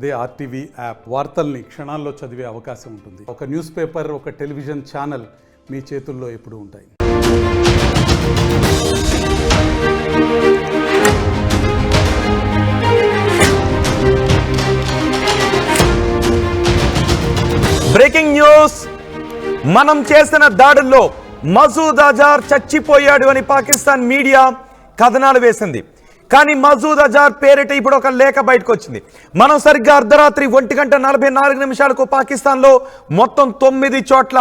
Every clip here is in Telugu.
అదే ఆర్టీవీ యాప్ వార్తల్ని క్షణాల్లో చదివే అవకాశం ఉంటుంది. ఒక న్యూస్ పేపర్, ఒక టెలివిజన్ ఛానల్ మీ చేతుల్లో ఎప్పుడూ ఉంటాయి. Breaking news. మనం చేసిన దాడుల్లో మసూద్ అజార్ చచ్చిపోయాడు అని పాకిస్తాన్ మీడియా కథనాలు వేసింది. కానీ మసూద్ అజార్ పేరిట ఇప్పుడు ఒక లేఖ బయటకు వచ్చింది. మనం సరిగ్గా అర్ధరాత్రి 1:44 పాకిస్తాన్లో మొత్తం 9 చోట్ల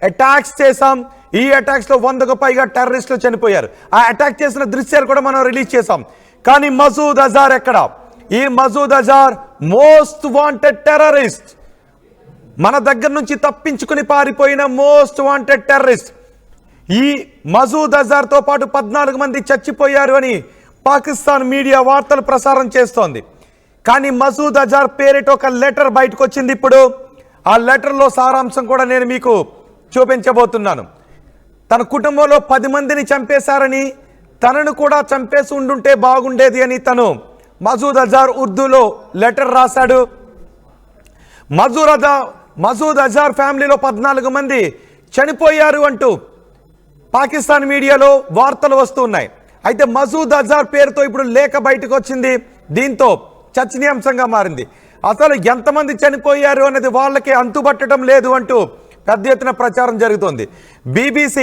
అటాక్స్ చేశాం. ఈ అటాక్స్ లో 100కు పైగా టెర్రరిస్టులు చనిపోయారు. ఆ అటాక్ చేసిన దృశ్యాలు కూడా మనం రిలీజ్ చేశాం. కానీ మసూద్ అజార్ ఎక్కడ? ఈ Masood Azhar most wanted terrorist. మన దగ్గర నుంచి తప్పించుకుని పారిపోయిన మోస్ట్ వాంటెడ్ టెర్రరిస్ట్. ఈ మసూద్ అజార్ తో పాటు 14 మంది చచ్చిపోయారు అని పాకిస్తాన్ మీడియా వార్తలు ప్రసారం చేస్తోంది. కానీ మసూద్ అజార్ పేరిట ఒక లెటర్ బయటకు వచ్చింది. ఇప్పుడు ఆ లెటర్లో సారాంశం కూడా నేను మీకు చూపించబోతున్నాను. తన కుటుంబంలో 10 మందిని చంపేశారని, తనను కూడా చంపేసి ఉండుంటే బాగుండేది అని తను మసూద్ అజార్ ఉర్దూలో లెటర్ రాశాడు. మసూద్ అజార్ ఫ్యామిలీలో 14 మంది చనిపోయారు అంటూ పాకిస్తాన్ మీడియాలో వార్తలు వస్తున్నాయి. అయితే మసూద్ అజార్ పేరుతో ఇప్పుడు లేఖ బయటకు వచ్చింది. దీంతో చర్చనీయాంశంగా మారింది. అసలు ఎంతమంది చనిపోయారు అనేది వాళ్ళకే అంతుపట్టడం లేదు అంటూ పెద్ద ఎత్తున ప్రచారం జరుగుతోంది. BBC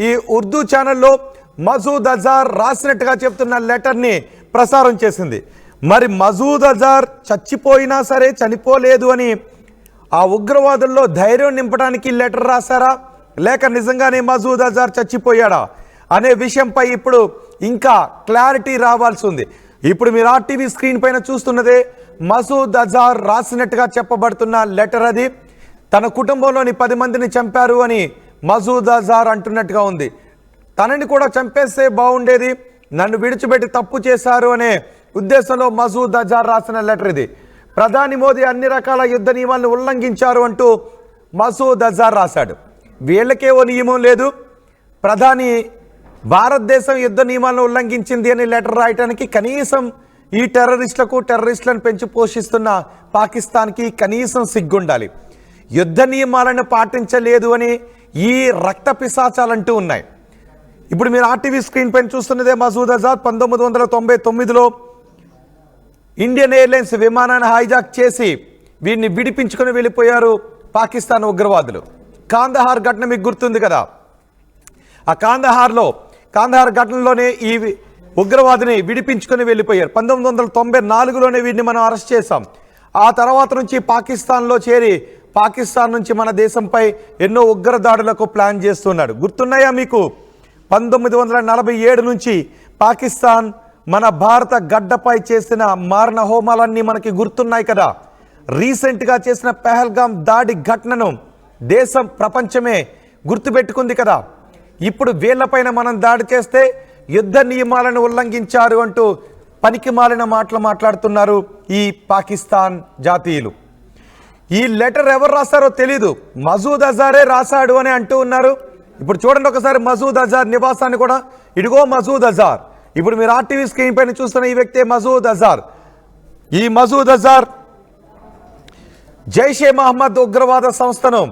ఈ ఉర్దూ ఛానల్లో మసూద్ అజార్ రాసినట్టుగా చెప్తున్న లెటర్ని ప్రసారం చేసింది. మరి మసూద్ అజార్ చచ్చిపోయినా సరే చనిపోలేదు అని ఆ ఉగ్రవాదుల్లో ధైర్యం నింపడానికి లెటర్ రాశారా, లేక నిజంగానే మసూద్ అజార్ చచ్చిపోయాడా అనే విషయంపై ఇప్పుడు ఇంకా క్లారిటీ రావాల్సి ఉంది. ఇప్పుడు మీరు ఆర్టీవీ స్క్రీన్ పైన చూస్తున్నదే మసూద్ అజార్ రాసినట్టుగా చెప్పబడుతున్న లెటర్. అది తన కుటుంబంలోని 10 మందిని చంపారు అని మసూద్ అజార్ అంటున్నట్టుగా ఉంది. తనని కూడా చంపేస్తే బాగుండేది, నన్ను విడిచిపెట్టి తప్పు చేశారు అనే ఉద్దేశంలో మసూద్ అజార్ రాసిన లెటర్ ఇది. ప్రధాని మోదీ అన్ని రకాల యుద్ధ నియమాలను ఉల్లంఘించారు అంటూ మసూద్ అజార్ రాశాడు. వీళ్ళకే ఓ నియమం లేదు, ప్రధాని భారతదేశం యుద్ధ నియమాలను ఉల్లంఘించింది అని లెటర్ రాయటానికి కనీసం ఈ టెర్రరిస్టులను పెంచి పోషిస్తున్న పాకిస్తాన్కి కనీసం సిగ్గుండాలి. యుద్ధ నియమాలను పాటించలేదు అని ఈ రక్త పిశాచాలంటూ ఉన్నాయి. ఇప్పుడు మీరు ఆర్టీవీ స్క్రీన్ పైన చూస్తున్నదే మసూద్ అజార్ 1999లో ఇండియన్ ఎయిర్లైన్స్ విమానాన్ని హైజాక్ చేసి వీడిని విడిపించుకొని వెళ్ళిపోయారు పాకిస్తాన్ ఉగ్రవాదులు. కాందహార్ ఘటన మీకు గుర్తుంది కదా. ఆ కాందహార్ ఘటనలోనే ఈ ఉగ్రవాదిని విడిపించుకొని వెళ్ళిపోయారు. 1994లోనే వీడిని మనం అరెస్ట్ చేశాం. ఆ తర్వాత నుంచి పాకిస్తాన్లో చేరి పాకిస్తాన్ నుంచి మన దేశంపై ఎన్నో ఉగ్రదాడులకు ప్లాన్ చేస్తున్నాడు. గుర్తున్నాయా మీకు? 1947 నుంచి పాకిస్తాన్ మన భారత గడ్డపై చేసిన మారణ హోమాలన్నీ మనకి గుర్తున్నాయి కదా. రీసెంట్గా చేసిన పెహల్గాం దాడి ఘటనను దేశం ప్రపంచమే గుర్తుపెట్టుకుంది కదా. ఇప్పుడు వీళ్లపైన మనం దాడి చేస్తే యుద్ధ నియమాలను ఉల్లంఘించారు అంటూ పనికి మాలిన మాటలు మాట్లాడుతున్నారు ఈ పాకిస్తాన్ జాతీయులు. ఈ లెటర్ ఎవరు రాశారో తెలీదు, మసూద్ అజారే రాశాడు అని అంటూ ఉన్నారు. ఇప్పుడు చూడండి ఒకసారి మసూద్ అజార్ నివాసాన్ని కూడా. ఇదిగో మసూద్ అజార్. ఇప్పుడు మీరు ఆర్టీవీ స్క్రీన్ పైన చూస్తున్న ఈ వ్యక్తే మసూద్ అజార్. ఈ మసూద్ అజార్ జైషే మహమ్మద్ ఉగ్రవాద సంస్థను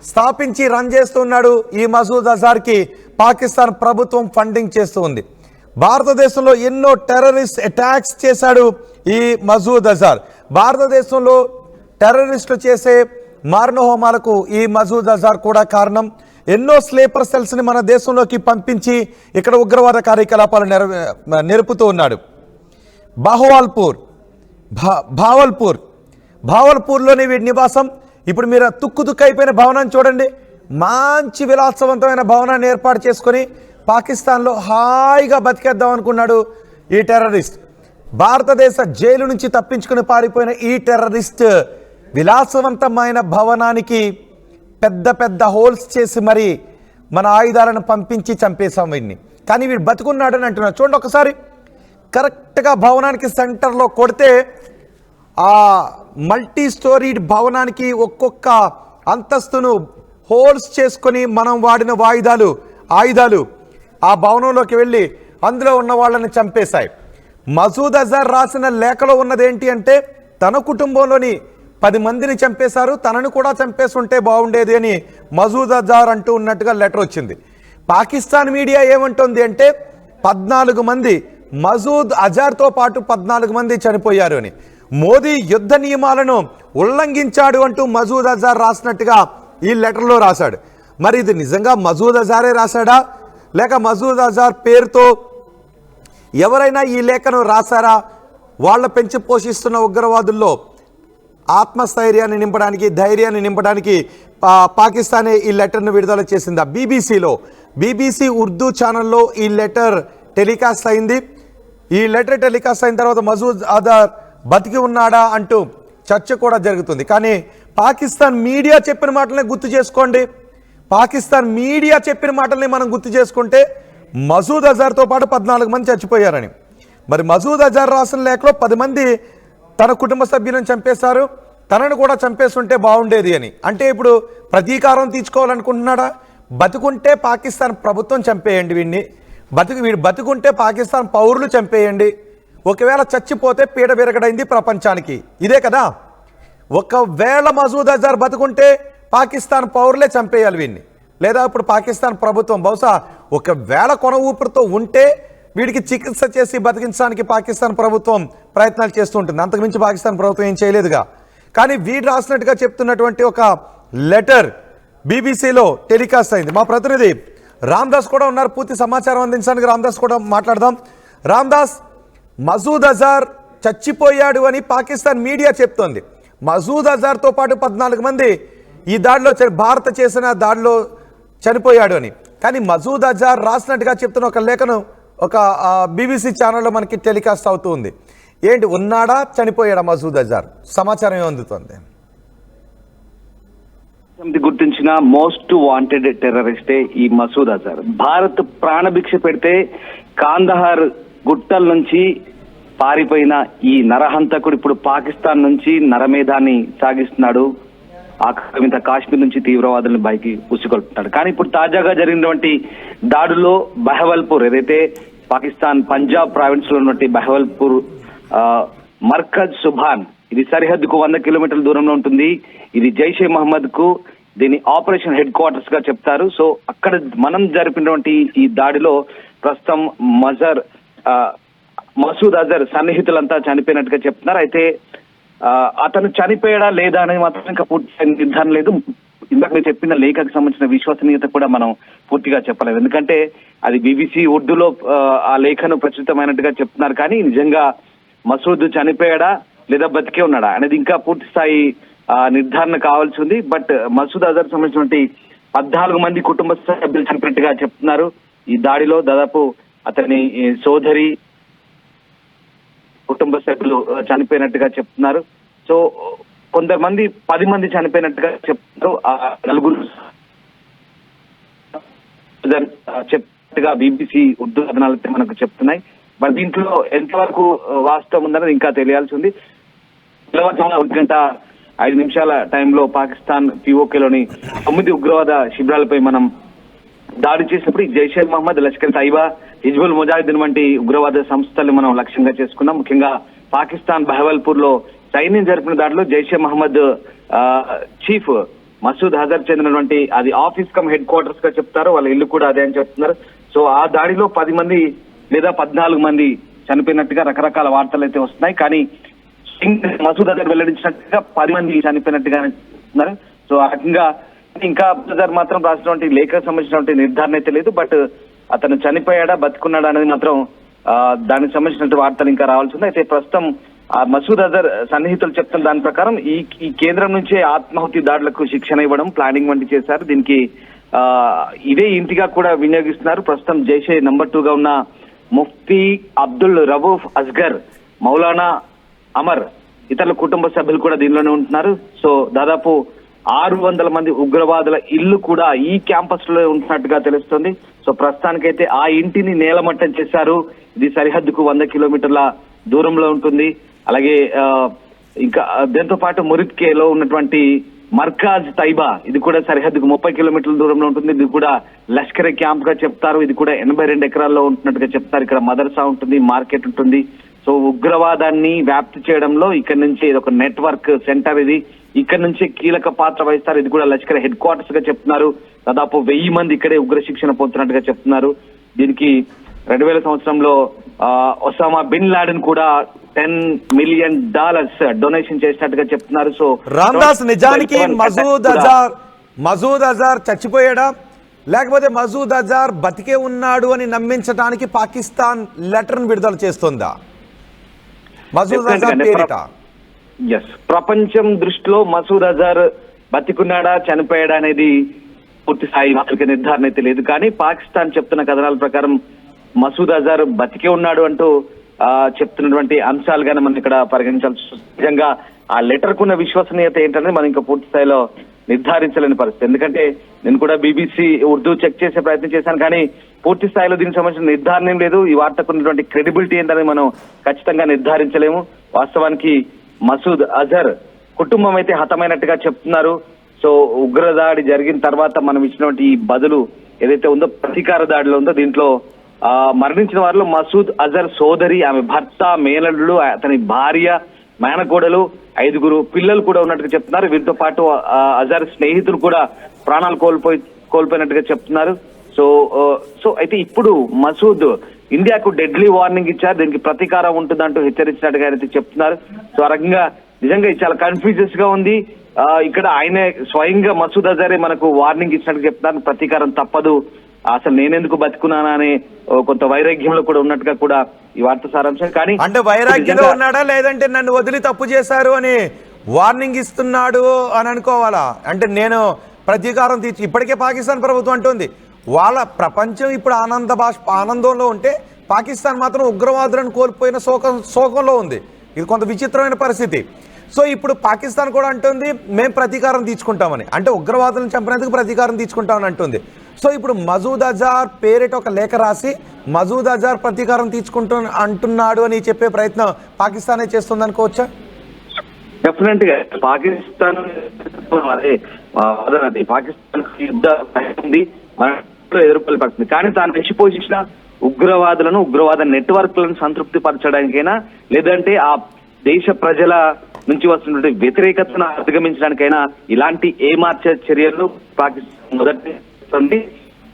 స్థాపించి రన్ చేస్తున్నాడు. ఈ మసూద్ అజార్కి పాకిస్తాన్ ప్రభుత్వం ఫండింగ్ చేస్తూ ఉంది. భారతదేశంలో ఎన్నో టెర్రరిస్ట్ అటాక్స్ చేశాడు ఈ మసూద్ అజార్. భారతదేశంలో టెర్రరిస్టులు చేసే మారణ హోమాలకు ఈ మసూద్ అజార్ కూడా కారణం. ఎన్నో స్లీపర్ సెల్స్ని మన దేశంలోకి పంపించి ఇక్కడ ఉగ్రవాద కార్యకలాపాలు నెరుపుతూ ఉన్నాడు. భావల్పూర్లోని వీడి నివాసం. ఇప్పుడు మీరు తుక్కు అయిపోయిన భవనాన్ని చూడండి. మంచి విలాసవంతమైన భవనాన్ని ఏర్పాటు చేసుకొని పాకిస్తాన్లో హాయిగా బతికేద్దాం అనుకున్నాడు ఈ టెర్రరిస్ట్. భారతదేశ జైలు నుంచి తప్పించుకుని పారిపోయిన ఈ టెర్రరిస్ట్ విలాసవంతమైన భవనానికి పెద్ద పెద్ద హోల్స్ చేసి మరి మన ఆయుధాలను పంపించి చంపేశాం వీడిని. కానీ వీడు బతుకున్నాడని అంటున్నాడు. చూడండి ఒకసారి, కరెక్ట్గా భవనానికి సెంటర్లో కొడితే ఆ మల్టీ స్టోరీడ్ భవనానికి ఒక్కొక్క అంతస్తును హోల్స్ చేసుకొని మనం వాడిన ఆయుధాలు ఆ భవనంలోకి వెళ్ళి అందులో ఉన్న వాళ్ళని చంపేశాయి. మసూద్ అజార్ రాసిన లేఖలో ఉన్నదేంటి అంటే తన కుటుంబంలోని 10 మందిని చంపేశారు, తనను కూడా చంపేస్తుంటే బాగుండేది అని మసూద్ అజార్ అంటూ ఉన్నట్టుగా లెటర్ వచ్చింది. పాకిస్తాన్ మీడియా ఏమంటుంది అంటే 14 మంది మసూద్ అజార్తో పాటు 14 మంది చనిపోయారు అని. మోదీ యుద్ధ నియమాలను ఉల్లంఘించాడు అంటూ మసూద్ అజార్ రాసినట్టుగా ఈ లెటర్లో రాశాడు. మరి ఇది నిజంగా మసూద్ అజారే రాశాడా, లేక మసూద్ అజార్ పేరుతో ఎవరైనా ఈ లేఖను రాశారా? వాళ్ళ పెంచి పోషిస్తున్న ఉగ్రవాదుల్లో ఆత్మస్థైర్యాన్ని నింపడానికి, ధైర్యాన్ని నింపడానికి పాకిస్తానే ఈ లెటర్ను విడుదల చేసిందా? బీబీసీ ఉర్దూ ఛానల్లో ఈ లెటర్ టెలికాస్ట్ అయింది. ఈ లెటర్ టెలికాస్ట్ అయిన తర్వాత మసూద్ అజార్ బతికి ఉన్నాడా అంటూ చర్చ కూడా జరుగుతుంది. కానీ పాకిస్తాన్ మీడియా చెప్పిన మాటలనే గుర్తు చేసుకోండి. పాకిస్తాన్ మీడియా చెప్పిన మాటల్ని మనం గుర్తు చేసుకుంటే మసూద్ అజార్తో పాటు 14 మంది చచ్చిపోయారని. మరి మసూద్ అజార్ రాసిన లేఖలో 10 మంది తన కుటుంబ సభ్యులను చంపేశారు, తనను కూడా చంపేస్తుంటే బాగుండేది అని. అంటే ఇప్పుడు ప్రతీకారం తీర్చుకోవాలనుకుంటున్నాడా? బతుకుంటే పాకిస్తాన్ ప్రభుత్వం చంపేయండి వీడిని, వీడు బతుకుంటే పాకిస్తాన్ పౌరులు చంపేయండి, ఒకవేళ చచ్చిపోతే పీడ విరగడైంది ప్రపంచానికి. ఇదే కదా. ఒకవేళ మసూద్ అజార్ బతుకుంటే పాకిస్తాన్ పౌరులే చంపేయాలి వీడిని, లేదా ఇప్పుడు పాకిస్తాన్ ప్రభుత్వం బహుశా ఒకవేళ కొన ఊపిరితో ఉంటే వీడికి చికిత్స చేసి బతికించడానికి పాకిస్తాన్ ప్రభుత్వం ప్రయత్నాలు చేస్తూ ఉంటుంది. అంతకుమించి పాకిస్తాన్ ప్రభుత్వం ఏం చేయలేదుగా. కానీ వీడు రాసినట్టుగా చెప్తున్నటువంటి ఒక లెటర్ బీబీసీలో టెలికాస్ట్ అయింది. మా ప్రతినిధి రామ్దాస్ కూడా ఉన్నారు, పూర్తి సమాచారం అందించడానికి రామ్దాస్ కూడా మాట్లాడదాం. రామ్దాస్, మసూద్ అజార్ చచ్చిపోయాడు అని పాకిస్తాన్ మీడియా చెప్తోంది. మసూద్ అజార్తో పాటు 14 మంది ఈ దాడిలో భారత చేసిన దాడిలో చనిపోయాడు అని. కానీ మసూద్ అజార్ రాసినట్టుగా చెప్తున్న ఒక లేఖను ఒక బీబీసీ ఛానల్లో మనకి టెలికాస్ట్ అవుతూ ఉంది. ఏంటి, ఉన్నాడా చనిపోయాడా మసూద్ అజార్? సమాచారం ఏమందుతోంది? గుర్తించిన మోస్ట్ వాంటెడ్ టెర్రరిస్టే ఈ మసూద్ అజార్. భారత్ ప్రాణభిక్ష పెడితే కాందహార్ గుట్టల నుంచి పారిపోయిన ఈ నరహంతకుడు ఇప్పుడు పాకిస్తాన్ నుంచి నరమేధాన్ని సాగిస్తున్నాడు. ఆక్రమిత కాశ్మీర్ నుంచి తీవ్రవాదులను బయకి ఉసిగొల్పుతున్నాడు. కానీ ఇప్పుడు తాజాగా జరిగినటువంటి దాడుల్లో బహవల్పూర్, ఏదైతే పాకిస్తాన్ పంజాబ్ ప్రావిన్స్ లో ఉన్నటువంటి బహవల్పూర్ మర్కజ్ సుభాన్, ఇది సరిహద్దుకు 100 కిలోమీటర్ల దూరంలో ఉంటుంది. ఇది జైషే మహమ్మద్ కు దీని ఆపరేషన్ హెడ్ క్వార్టర్స్ గా చెప్తారు. సో అక్కడ మనం జరిపినటువంటి ఈ దాడిలో ప్రస్తుతం మసూద్ అజర్ సన్నిహితులంతా చనిపోయినట్టుగా చెప్తున్నారు. అయితే అతను చనిపోయాడా లేదా అనేది మాత్రం ఇంకా పూర్తి నిర్ధారణ లేదు. ఇందాక మీరు చెప్పిన లేఖకు సంబంధించిన విశ్వసనీయత కూడా మనం పూర్తిగా చెప్పలేదు. ఎందుకంటే అది బీబీసీ ఉర్దూలో ఆ లేఖను ప్రచురితమైనట్టుగా చెప్తున్నారు. కానీ నిజంగా మసూద్ చనిపోయాడా లేదా బతికే ఉన్నాడా అనేది ఇంకా పూర్తి స్థాయి నిర్ధారణ కావాల్సి ఉంది. బట్ మసూద్ అజర్ సంబంధించినటువంటి 14 మంది కుటుంబ సభ్యులు చనిపోయినట్టుగా చెప్తున్నారు. ఈ దాడిలో దాదాపు అతని సోదరి, కుటుంబ సభ్యులు చనిపోయినట్టుగా చెప్తున్నారు. సో కొంతమంది 10 మంది చనిపోయినట్టుగా చెప్తున్నారు. ఆ 4 చెప్పినట్టుగా బీబీసీ ఉర్దూ కథనాలు మనకు చెప్తున్నాయి. మరి దీంట్లో ఎంతవరకు వాస్తవం ఉందన్నది ఇంకా తెలియాల్సి ఉంది. తెల్లవారుజామున 1:05 టైంలో పాకిస్తాన్ పిఓకేలోని 9 ఉగ్రవాద శిబిరాలపై మనం దాడి చేసినప్పుడు జైషే మహమ్మద్, లష్కర్ తైబా, హిజ్బుల్ ముజాహిద్దీన్ వంటి ఉగ్రవాద సంస్థలు మనం లక్ష్యంగా చేసుకున్నాం. ముఖ్యంగా పాకిస్తాన్ బహవల్పూర్ లో సైన్యం జరిపిన దాడిలో జైషే మహమ్మద్ చీఫ్ మసూద్ అజర్ చెందినటువంటి అది ఆఫీస్ కమ్ హెడ్ క్వార్టర్స్ గా చెప్తారు, వాళ్ళ ఇల్లు కూడా అదే అని చెప్తున్నారు. సో ఆ దాడిలో 10 మంది లేదా 14 మంది చనిపోయినట్టుగా రకరకాల వార్తలు అయితే వస్తున్నాయి. కానీ మసూద్ అజర్ వెల్లడించినట్టుగా 10 మంది చనిపోయినట్టుగా చెప్తున్నారు. సో ఆ రకంగా ఇంకా అజర్ మాత్రం రాసినటువంటి లేఖకు సంబంధించినటువంటి నిర్ధారణ అయితే లేదు. బట్ అతను చనిపోయాడా బతుకున్నాడా అనేది మాత్రం దానికి సంబంధించిన వార్తలు ఇంకా రావాల్సి ఉంది. అయితే ప్రస్తుతం మసూద్ అజర్ సన్నిహితులు చెప్తున్న దాని ప్రకారం ఈ కేంద్రం నుంచే ఆత్మాహుతి దాడులకు శిక్షణ ఇవ్వడం, ప్లానింగ్ వంటి చేశారు. దీనికి ఇదే ఇంటిగా కూడా వినియోగిస్తున్నారు. ప్రస్తుతం జైషే నంబర్ 2 గా ఉన్న ముఫ్తీ అబ్దుల్ రవూఫ్ అస్గర్, మౌలానా అమర్, ఇతరుల కుటుంబ సభ్యులు కూడా దీనిలోనే ఉంటున్నారు. సో దాదాపు 600 మంది ఉగ్రవాదుల ఇల్లు కూడా ఈ క్యాంపస్ లో ఉంటున్నట్టుగా తెలుస్తుంది. సో ప్రస్తుతానికైతే ఆ ఇంటిని నేలమట్టం చేశారు. ఇది సరిహద్దుకు 100 కిలోమీటర్ల దూరంలో ఉంటుంది. అలాగే ఇంకా దీంతో పాటు మురిద్కేలో ఉన్నటువంటి మర్కాజ్ తైబా, ఇది కూడా సరిహద్దుకు 30 కిలోమీటర్ల దూరంలో ఉంటుంది. ఇది కూడా లష్కరే క్యాంప్ గా చెప్తారు. ఇది కూడా 82 ఎకరాల్లో ఉంటున్నట్టుగా చెప్తారు. ఇక్కడ మదర్సా ఉంటుంది, మార్కెట్ ఉంటుంది. సో ఉగ్రవాదాన్ని వ్యాప్తి చేయడంలో ఇక్కడ నుంచి ఇది ఒక నెట్వర్క్ సెంటర్, ఇది ఇక్కడ నుంచి కీలక పాత్ర వహిస్తారు. ఇది కూడా లష్కర్ హెడ్ క్వార్టర్స్ గా చెప్తున్నారు. దాదాపు 1000 మంది ఇక్కడే ఉగ్ర శిక్షణ పొందుతున్నట్టుగా చెప్తున్నారు. దీనికి 2000 సంవత్సరంలో ఒసామా బిన్ లాడెన్ కూడా $10 మిలియన్ డొనేషన్ చేసినట్టుగా చెప్తున్నారు. సో రామ్దాస్, నిజానికి మసూద్ అజార్ చచ్చిపోయాడా లేకపోతే మసూద్ అజార్ బతికే ఉన్నాడు అని నమ్మించడానికి పాకిస్తాన్ లెటర్ విడుదల చేస్తుందా? మసూద్ అజార్ పేరిట ప్రపంచం దృష్టిలో మసూద్ అజార్ బతికున్నాడా చనిపోయాడా అనేది పూర్తి స్థాయి వారికి నిర్ధారణ అయితే లేదు. కానీ పాకిస్తాన్ చెప్తున్న కథనాల ప్రకారం మసూద్ అజార్ బతికే ఉన్నాడు అంటూ చెప్తున్నటువంటి అంశాలుగానే మనం ఇక్కడ పరిగణించాల్సి. నిజంగా ఆ లెటర్ కున్న విశ్వసనీయత ఏంటనేది మనం ఇంకా పూర్తి స్థాయిలో నిర్ధారించలేని పరిస్థితి. ఎందుకంటే నేను కూడా BBC ఉర్దూ చెక్ చేసే ప్రయత్నం చేశాను, కానీ పూర్తి స్థాయిలో దీనికి సంబంధించిన నిర్ధారణ ఏం లేదు. ఈ వార్తకు ఉన్నటువంటి క్రెడిబిలిటీ ఏంటనేది మనం ఖచ్చితంగా నిర్ధారించలేము. వాస్తవానికి మసూద్ అజర్ కుటుంబం అయితే హతమైనట్టుగా చెప్తున్నారు. సో ఉగ్రదాడి జరిగిన తర్వాత మనం ఇచ్చినటువంటి ఈ బదులు ఏదైతే ఉందో ప్రతీకార దాడిలో ఉందో దీంట్లో మరణించిన వారిలో మసూద్ అజర్ సోదరి, ఆమె భర్త, మేనల్లుడు, అతని భార్య, మేనకోడలు, 5 పిల్లలు కూడా ఉన్నట్టుగా చెప్తున్నారు. వీరితో పాటు అజర్ స్నేహితులు కూడా ప్రాణాలు కోల్పోయినట్టుగా చెప్తున్నారు. సో అయితే ఇప్పుడు మసూద్ ఇండియాకు డెడ్లీ వార్నింగ్ ఇచ్చారు. దీనికి ప్రతీకారం ఉంటుందంటూ హెచ్చరించినట్టుగా అయితే చెప్తున్నారు. సో ఆ రకంగా నిజంగా చాలా కన్ఫ్యూజెస్ గా ఉంది. ఇక్కడ ఆయనే స్వయంగా మసూద్ అజరే మనకు వార్నింగ్ ఇచ్చినట్టు చెప్తున్నారు. ప్రతీకారం తప్పదు, అసలు నేనెందుకు బతుకున్నానా అనే కొంత వైరాగ్యంలో కూడా ఉన్నట్టుగా కూడా ఈ వార్త సారాంశం. కానీ అంటే వైరాగ్యంలో ఉన్నాడా లేదంటే నన్ను వదిలి తప్పు చేశారు అని వార్నింగ్ ఇస్తున్నాడు అని అనుకోవాలా? అంటే నేను ప్రతీకారం తీర్చి ఇప్పటికే పాకిస్తాన్ ప్రభుత్వం అంటుంది వాళ్ళ ప్రపంచం ఇప్పుడు ఆనందంలో ఉంటే పాకిస్తాన్ మాత్రం ఉగ్రవాదులను కోల్పోయిన శోకంలో ఉంది. ఇది కొంత విచిత్రమైన పరిస్థితి. సో ఇప్పుడు పాకిస్తాన్ కూడా అంటుంది మేము ప్రతీకారం తీర్చుకుంటామని, అంటే ఉగ్రవాదులను చంపినందుకు ప్రతీకారం తీర్చుకుంటామని అంటుంది. సో ఇప్పుడు మసూద్ అజార్ పేరిట ఒక లేఖ రాసి మసూద్ అజార్ ప్రతీకారం అంటున్నాడు అని చెప్పే ప్రయత్నం పాకిస్తానే చేస్తుంది అనుకోవచ్చా? డెఫినెట్ గా పాకిస్తాన్ పాకిస్తాన్ యుద్ధ ఉంది, ఎదుర్కొల్పడుతుంది. కానీ తాను రెచ్చిపోసిన ఉగ్రవాదులను, ఉగ్రవాద నెట్వర్క్లను సంతృప్తి పరచడానికైనా లేదంటే ఆ దేశ ప్రజల నుంచి వస్తున్నటువంటి వ్యతిరేకతను అధిగమించడానికైనా ఇలాంటి ఏమార్చే చర్యలు పాకిస్తాన్ మొదటి.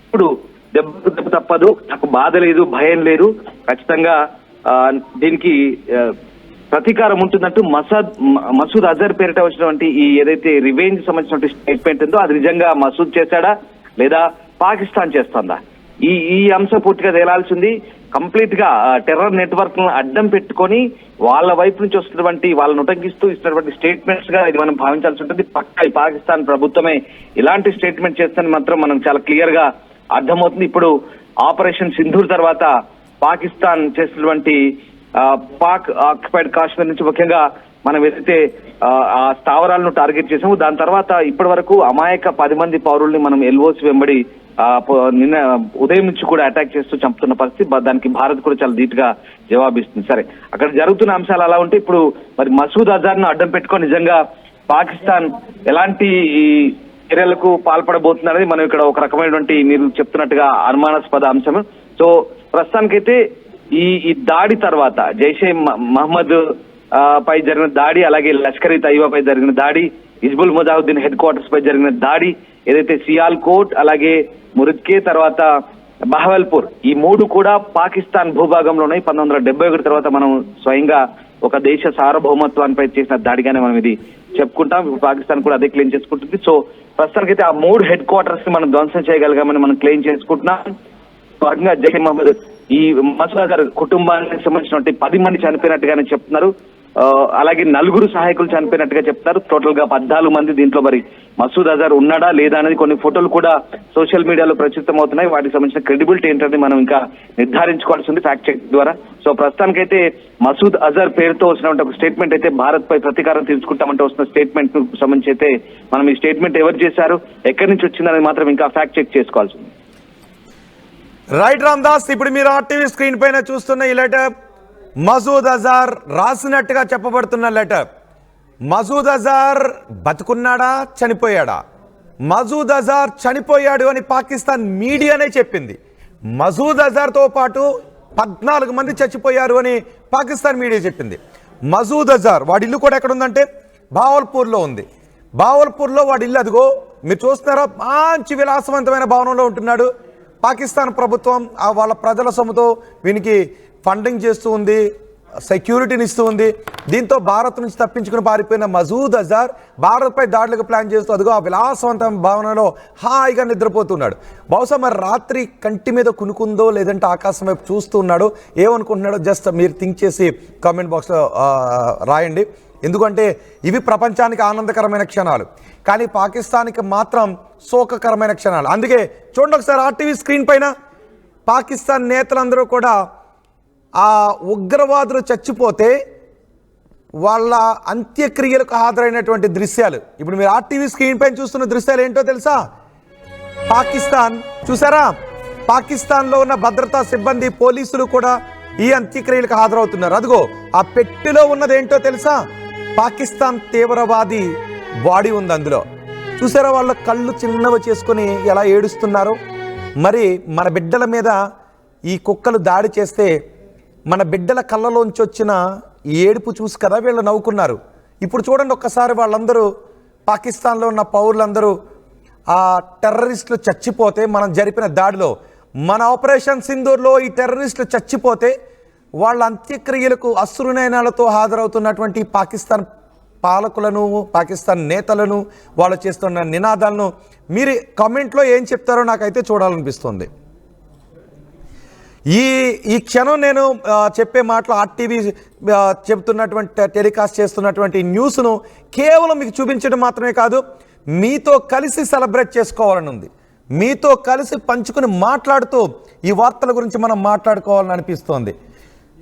ఇప్పుడు దెబ్బ తప్పదు, నాకు బాధ లేదు, భయం లేదు, ఖచ్చితంగా దీనికి ప్రతీకారం ఉంటుందంటూ మసూద్ అజర్ పేరిట వచ్చినటువంటి ఈ ఏదైతే రివెంజ్ సంబంధించిన స్టేట్మెంట్ ఉందో అది నిజంగా మసూద్ చేశాడా లేదా పాకిస్తాన్ చేస్తుందా? ఈ అంశం పూర్తిగా తేలాల్సింది. కంప్లీట్ గా టెర్రర్ నెట్వర్క్ అడ్డం పెట్టుకొని వాళ్ళ వైపు నుంచి వస్తున్నటువంటి వాళ్ళని ఉటంకిస్తూ ఇస్తున్నటువంటి స్టేట్మెంట్స్ గా ఇది మనం భావించాల్సి ఉంటుంది. పక్కా ఈ పాకిస్తాన్ ప్రభుత్వమే ఇలాంటి స్టేట్మెంట్ చేస్తుందని మాత్రం మనం చాలా క్లియర్ గా అర్థమవుతుంది. ఇప్పుడు ఆపరేషన్ సింధూర్ తర్వాత పాకిస్తాన్ చేసినటువంటి పాక్ ఆక్యుపైడ్ కాశ్మీర్ నుంచి ముఖ్యంగా మనం ఏదైతే ఆ స్థావరాలను టార్గెట్ చేసాము, దాని తర్వాత ఇప్పటి వరకు అమాయక 10 మంది పౌరుల్ని మనం LOC వెంబడి నిన్న ఉదయం నుంచి కూడా అటాక్ చేస్తూ చంపుతున్న పరిస్థితి. దానికి భారత్ కూడా చాలా ధీటుగా జవాబిస్తుంది. సరే, అక్కడ జరుగుతున్న అంశాలు అలా ఉంటే ఇప్పుడు మరి మసూద్ అజార్ ను అడ్డం పెట్టుకొని నిజంగా పాకిస్తాన్ ఎలాంటి చర్యలకు పాల్పడబోతుందనేది మనం ఇక్కడ ఒక రకమైనటువంటి మీరు చెప్తున్నట్టుగా అనుమానాస్పద అంశం. సో ప్రస్తుతానికైతే ఈ దాడి తర్వాత జైషే మహమ్మద్ పై జరిగిన దాడి, అలాగే లష్కర్ ఇ తైబా పై జరిగిన దాడి, హిజ్బుల్ ముజాహిద్దీన్ హెడ్ క్వార్టర్స్ పై జరిగిన దాడి, ఏదైతే సియాల్కోట్ అలాగే మురిద్కే తర్వాత బహవల్పూర్ ఈ 3 కూడా పాకిస్తాన్ భూభాగంలో ఉన్నాయి. 1971 తర్వాత మనం స్వయంగా ఒక దేశ సార్వభౌమత్వానిపై చేసిన దాడిగానే మనం ఇది చెప్పుకుంటాం. పాకిస్తాన్ కూడా అదే క్లెయిమ్ చేసుకుంటుంది. సో ప్రస్తుతానికైతే ఆ 3 హెడ్ క్వార్టర్స్ ని మనం ధ్వంసం చేయగలిగామని మనం క్లెయిమ్ చేసుకుంటున్నాం. జైషే మహమ్మద్ ఈ మసూద్ అజర్ కుటుంబానికి సంబంధించినటువంటి 10 మంది చనిపోయినట్టుగానే చెప్తున్నారు. అలాగే 4 సహాయకులు చనిపోయినట్టుగా చెప్తారు. టోటల్ గా 14 మంది. దీంట్లో మరి మసూద్ అజర్ ఉన్నాడా లేదా అనేది కొన్ని ఫోటోలు కూడా సోషల్ మీడియాలో ప్రచురితం అవుతున్నాయి. వాటికి సంబంధించిన క్రెడిబిలిటీ ఏంటంటే మనం ఇంకా నిర్ధారించుకోవాల్సి ఉంది ఫ్యాక్ట్ చెక్ ద్వారా. సో ప్రస్తుతానికైతే మసూద్ అజర్ పేరుతో వచ్చినటువంటి ఒక స్టేట్మెంట్ అయితే భారత్ పై ప్రతీకారం తీర్చుకుంటామంటే వస్తున్న స్టేట్మెంట్ కు సంబంధించి అయితే మనం ఈ స్టేట్మెంట్ ఎవరు చేశారు, ఎక్కడి నుంచి వచ్చిందనేది మాత్రం ఇంకా ఫ్యాక్ట్ చెక్ చేసుకోవాల్సి ఉంది. రైట్ రామ్దాస్, ఇప్పుడు మీరు RTV స్క్రీన్ పైన చూస్తున్న ఈ లెటర్ మసూద్ అజార్ రాసినట్టుగా చెప్పబడుతున్న లెటర్. మసూద్ అజార్ బతుకున్నాడా చనిపోయాడా? మసూద్ అజార్ చనిపోయాడు అని పాకిస్తాన్ మీడియానే చెప్పింది. మసూద్ అజార్తో పాటు 14 మంది చచ్చిపోయారు అని పాకిస్తాన్ మీడియా చెప్పింది. మసూద్ అజార్ వాడి ఇల్లు కూడా ఎక్కడ ఉందంటే భావల్పూర్లో ఉంది. భావల్పూర్లో వాడి ఇల్లు అదిగో మీరు చూస్తున్నారా, మంచి విలాసవంతమైన భవనంలో ఉంటున్నాడు. పాకిస్తాన్ ప్రభుత్వం వాళ్ళ ప్రజల సొమ్ముతో వీనికి ఫండింగ్ చేస్తూ ఉంది, సెక్యూరిటీని ఇస్తూ ఉంది. దీంతో భారత్ నుంచి తప్పించుకుని పారిపోయిన మసూద్ అజార్ భారత్పై దాడులకు ప్లాన్ చేస్తూ అదిగో ఆ విలాసవంతమైన భవనంలో హాయిగా నిద్రపోతున్నాడు. బహుశా మరి రాత్రి కంటి మీద కునుకుందో లేదంటే ఆకాశం వైపు చూస్తూ ఉన్నాడో, ఏమనుకుంటున్నాడో జస్ట్ మీరు థింక్ చేసి కామెంట్ బాక్స్లో రాయండి. ఎందుకంటే ఇవి ప్రపంచానికి ఆనందకరమైన క్షణాలు, కానీ పాకిస్తాన్కి మాత్రం శోకకరమైన క్షణాలు. అందుకే చూడండి ఒకసారి ఆర్టీవీ స్క్రీన్ పైన పాకిస్తాన్ నేతలందరూ కూడా ఆ ఉగ్రవాదులు చచ్చిపోతే వాళ్ళ అంత్యక్రియలకు హాజరైనటువంటి దృశ్యాలు. ఇప్పుడు మీరు ఆర్టీవీ స్క్రీన్ పైన చూస్తున్న దృశ్యాలు ఏంటో తెలుసా? పాకిస్తాన్ చూసారా, పాకిస్తాన్లో ఉన్న భద్రతా సిబ్బంది పోలీసులు కూడా ఈ అంత్యక్రియలకు హాజరవుతున్నారు. అదిగో ఆ పెట్టెలో ఉన్నది ఏంటో తెలుసా? పాకిస్తాన్ తీవ్రవాది బాడీ ఉంది అందులో. చూసారా వాళ్ళ కళ్ళు చిన్నవి చేసుకొని ఎలా ఏడుస్తున్నారు. మరి మన బిడ్డల మీద ఈ కుక్కలు దాడి చేస్తే మన బిడ్డల కళ్ళలోంచి వచ్చిన ఏడుపు చూసి కదా వీళ్ళు నవ్వుకున్నారు. ఇప్పుడు చూడండి ఒక్కసారి వాళ్ళందరూ పాకిస్తాన్లో ఉన్న పౌరులందరూ ఆ టెర్రరిస్టులు చచ్చిపోతే, మనం జరిపిన దాడిలో మన ఆపరేషన్ సింధూర్లో ఈ టెర్రరిస్టులు చచ్చిపోతే వాళ్ళ అంత్యక్రియలకు అశ్రునయనాలతో హాజరవుతున్నటువంటి పాకిస్తాన్ పాలకులను, పాకిస్తాన్ నేతలను, వాళ్ళు చేస్తున్న నినాదాలను మీరు కామెంట్లో ఏం చెప్తారో నాకైతే చూడాలనిపిస్తుంది. ఈ క్షణం నేను చెప్పే మాటలు ఆర్టీవీ చెబుతున్నటువంటి టెలికాస్ట్ చేస్తున్నటువంటి న్యూస్ను కేవలం మీకు చూపించడం మాత్రమే కాదు, మీతో కలిసి సెలబ్రేట్ చేసుకోవాలని ఉంది. మీతో కలిసి పంచుకుని మాట్లాడుతూ ఈ వార్తల గురించి మనం మాట్లాడుకోవాలని అనిపిస్తోంది.